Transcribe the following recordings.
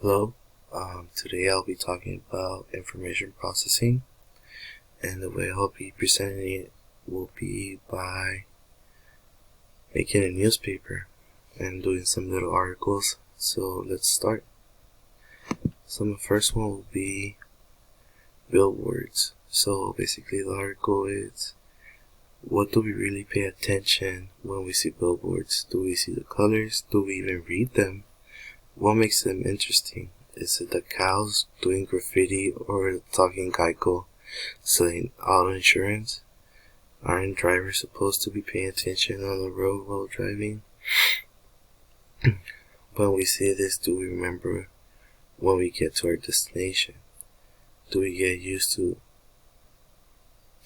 Hello, today I'll be talking about information processing, and the way I'll be presenting it will be by making a newspaper and doing some little articles. So let's start. So the first one will be billboards. So basically the article is, what do we really pay attention when we see billboards? Do we see the colors? Do we even read them? What makes them interesting? Is it the cows doing graffiti or talking Geico selling auto insurance? Aren't drivers supposed to be paying attention on the road while driving? When we see this, do we remember when we get to our destination? Do we get used to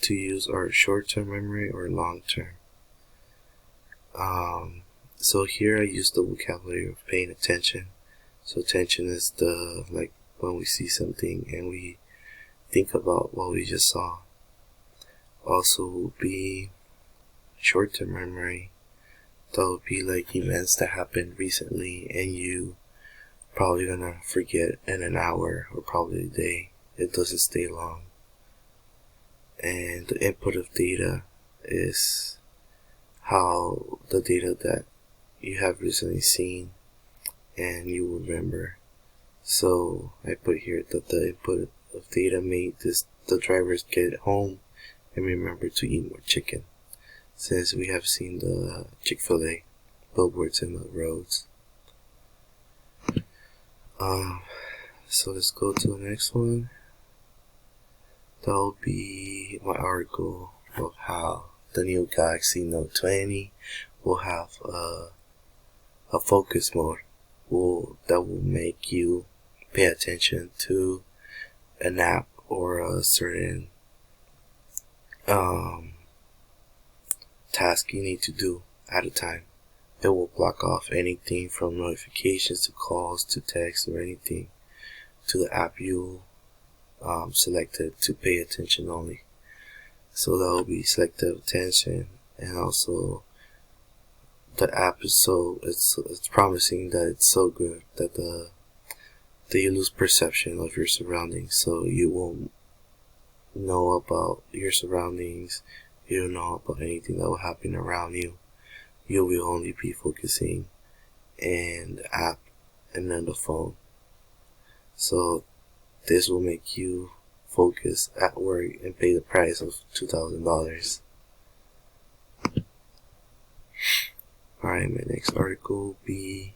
use our short-term memory or long-term? So here I use the vocabulary of paying attention. So attention is when we see something and we think about what we just saw. Also would be short-term memory. That would be like events that happened recently and you probably gonna forget in an hour or probably a day. It doesn't stay long. And the input of data is how the data that you have recently seen and you will remember. So I put here that the input of data made the drivers get home and remember to eat more chicken, since we have seen the Chick-fil-A billboards in the roads. So let's go to the next one. That'll be my article of how the new Galaxy Note 20 will have a focus mode that will make you pay attention to an app or a certain task you need to do at a time. It will block off anything from notifications to calls to text or anything to the app you selected to pay attention only. So that will be selective attention, and also the app is it's promising that it's so good that you lose perception of your surroundings, so you won't know about your surroundings, you don't know about anything that will happen around you. You will only be focusing in the app and then the phone. So this will make you focus at work and pay the price of $2,000. Alright, my next article will be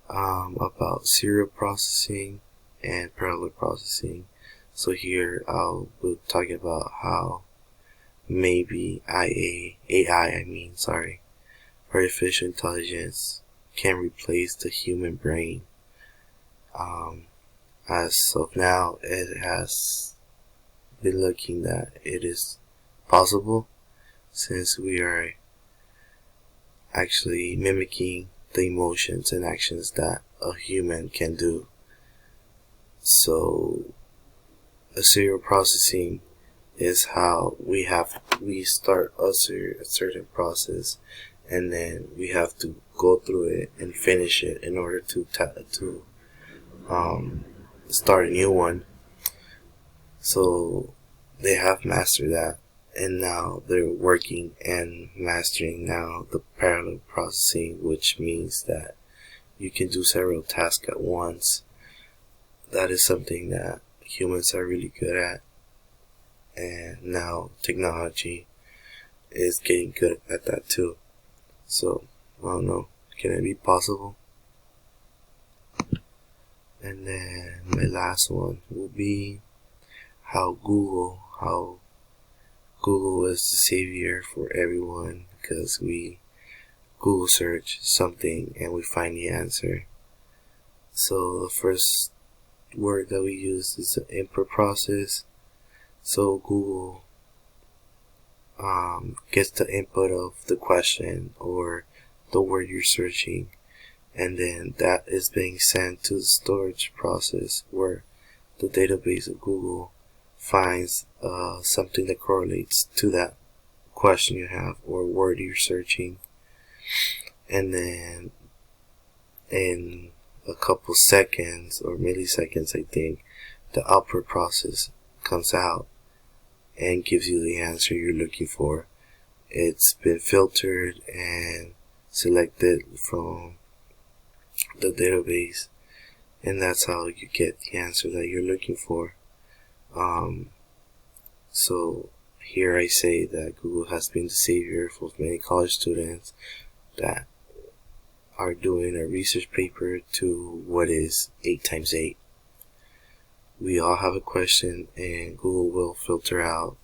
about serial processing and parallel processing. So here I'll be talking about how maybe artificial intelligence can replace the human brain. As of now, it has been looking that it is possible, since we are actually mimicking the emotions and actions that a human can do. So a serial processing is how we start a certain process, and then we have to go through it and finish it in order to start a new one. So they have mastered that, and now they're working and mastering now the parallel processing, which means that you can do several tasks at once. That is something that humans are really good at, and now technology is getting good at that too. So I don't know, can it be possible? And then my last one will be how Google is the savior for everyone, because we Google search something and we find the answer. So the first word that we use is the input process. So Google gets the input of the question or the word you're searching, and then that is being sent to the storage process, where the database of Google finds something that correlates to that question you have or word you're searching, and then in a couple seconds or milliseconds, I think, the output process comes out and gives you the answer you're looking for. It's been filtered and selected from the database, and that's how you get the answer that you're looking for. So here I say that Google has been the savior for many college students that are doing a research paper to what is 8 times 8. We all have a question, and Google will filter out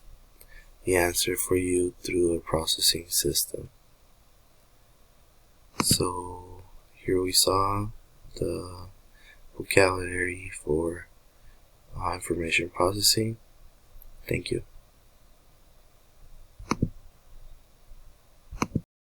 the answer for you through a processing system. So here we saw the vocabulary for information processing. Thank you.